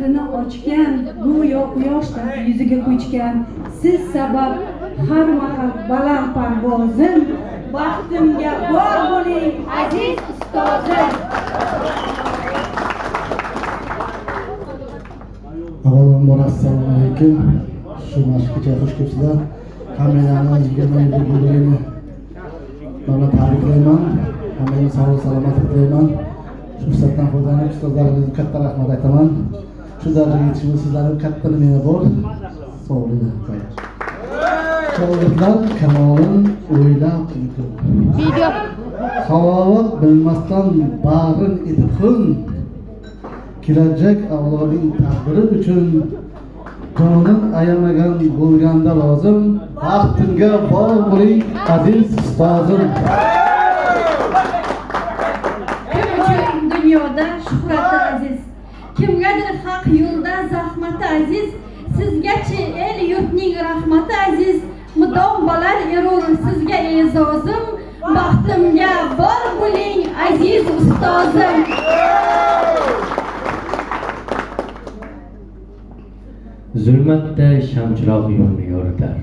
mehrini ochgan, go'yo quyoshdan yuziga ko'chgan. Siz sabab har mahal baland parvozim, baxtimga bor bo'ling aziz ustozim. Avvalambor assalomu alaykum. Shu mashqqa xush kelibsizlar. Hammalarni 20 yillik yubileyini mana tabriklayman. Hammaga sog'lik salomatlik tilayman. Shu fursatdan foydalanib ustozlarimizga katta rahmat aytaman. Shu darajaga yetishimiz sizlarning katta meni bor. Sog'liklar. Shogirdlar kamolin o'ylab video halovat bilmasdan bag'rin etib xun. Kelajak avlodning taqdiri uchun jonim ayamagan bo'lganda lozim. Baxtimga bor bo'ling aziz ustozim. Kim uchun dunyoda shuhrati aziz, kimgadir haq yo'lda zahmati aziz, sizgachi el yurtning rahmati aziz. Mudom bo'lar erur sizga e'zozim, baxtimga bor bo'ling aziz ustozim. Zulmatda shamchiroq yo'lni yoritar.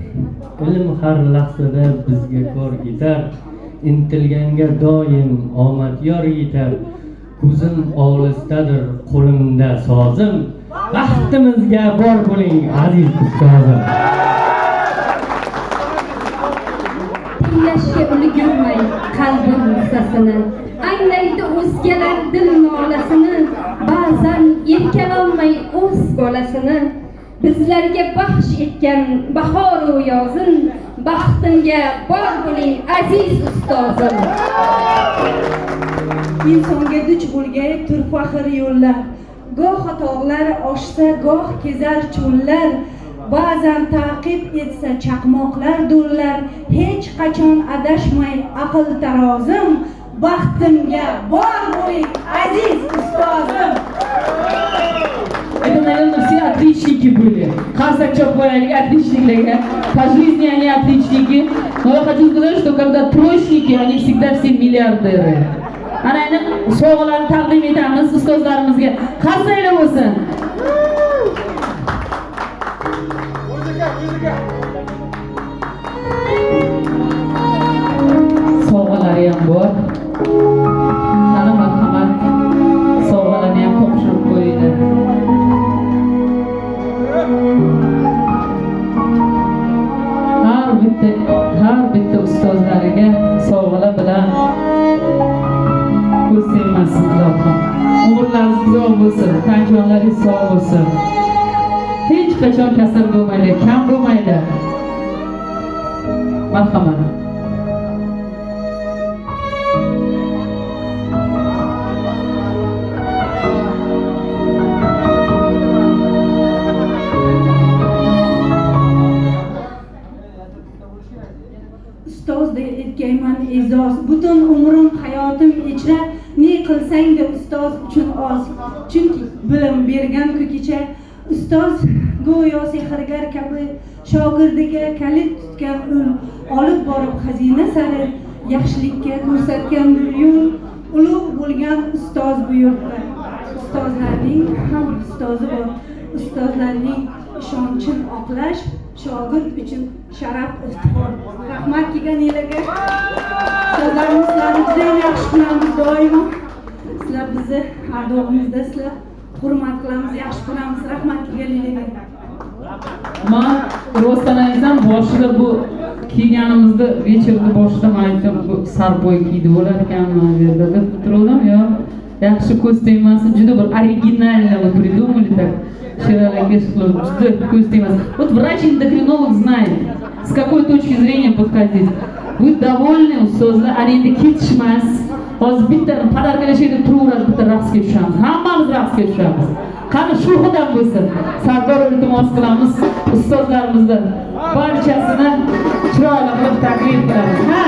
Ilm har lahzada bizga kor etar. Intilganga doim omad yor yetar. Ko'zim olisdadir, qo'limda sozim. Baxtimizga bor bo'ling aziz ustozim. Tinglashga ulgurmay qalbim sasini, anglaydi o'zgalar dil nolasini, ba'zan erkalolmay o'z bolasini. Bizlarga baxsh etgan bahor u yozin, baxtimga bor bo'ling aziz ustozim. Insonga duch bo'lgay turfaxir yo'llar, goh tog'lar oshsa, goh kezar cho'llar, ba'zan ta'qib etsa chaqmoqlar do'llar. Hech qachon adashmay aql tarozim, baxtimga bor bo'ling aziz ustozim. Это, наверное, все отличники были. Хасачок были отличники, по жизни они отличники. Но я хочу сказать, что когда троечники, они всегда все миллиардеры. Ana endi sovg'alarni taqdim etamiz ustozlarimizga. Qarsaylar bo'lsin. Sovg'alari ham bor. Ana marhamat. Sovg'alarni ham topshirib qo'ydi. Har bitta ustozlariga sovg'alar bilan ko'z tegmasin Allohim. Umrlaringiz uzoq bo'lsin, tan jonlaringiz sog' bo'lsin. Hech qachon kasal bo'lmaydi, kam bo'lmaydi. Marhamat. Ustozdek etgayman e'zoz, butun umrim hayotim ichra ne qilsang-da ustoz uchun oz. Chunki bilim bergan ko'kicha ustoz go'yo sehrgar kabi shogirdiga kalit tutgan ul, olib borib xazina sari yaxshilikka ko'rsatgan yo'l. Ulug' bo'lgan ustoz bu yurtda. Ustozlarning ham ustozi bor. Ustozlarning ishonchin oqlash shogird uchun sharaf iftixor. Rahmat kelganinglarga. Ustozlarimiz sizlarni juda yaxshi ko'ramiz doimo. Sizlar bizni ardog'imizdasizlar. Hurmat qilamiz, yaxshi ko'ramiz. Rahmat kelganinglarga. Men rostdan aytsam, boshida bu kiyganimizda вечерda boshida men aytdim, bu sarboy kiydi bo'lar ekanmi yerda deb turdim. Yo, yaxshi ko'z tegmasin, juda bir originально придумали так. Человек, что вот врач-эндокринолог знает, с какой точки зрения подходить. Вы довольны, ustozlar, ana endi ketishmas. Hozir bitta padarkalashayda turaveradi, bitta raqsga tushamiz. Hammamiz raqsga tushamiz. Qani shu xudam bo'lsin. Sardor iltimos qilamiz ustozlarimizdan barchasini chiroyli qilib taklif qilamiz. Ha?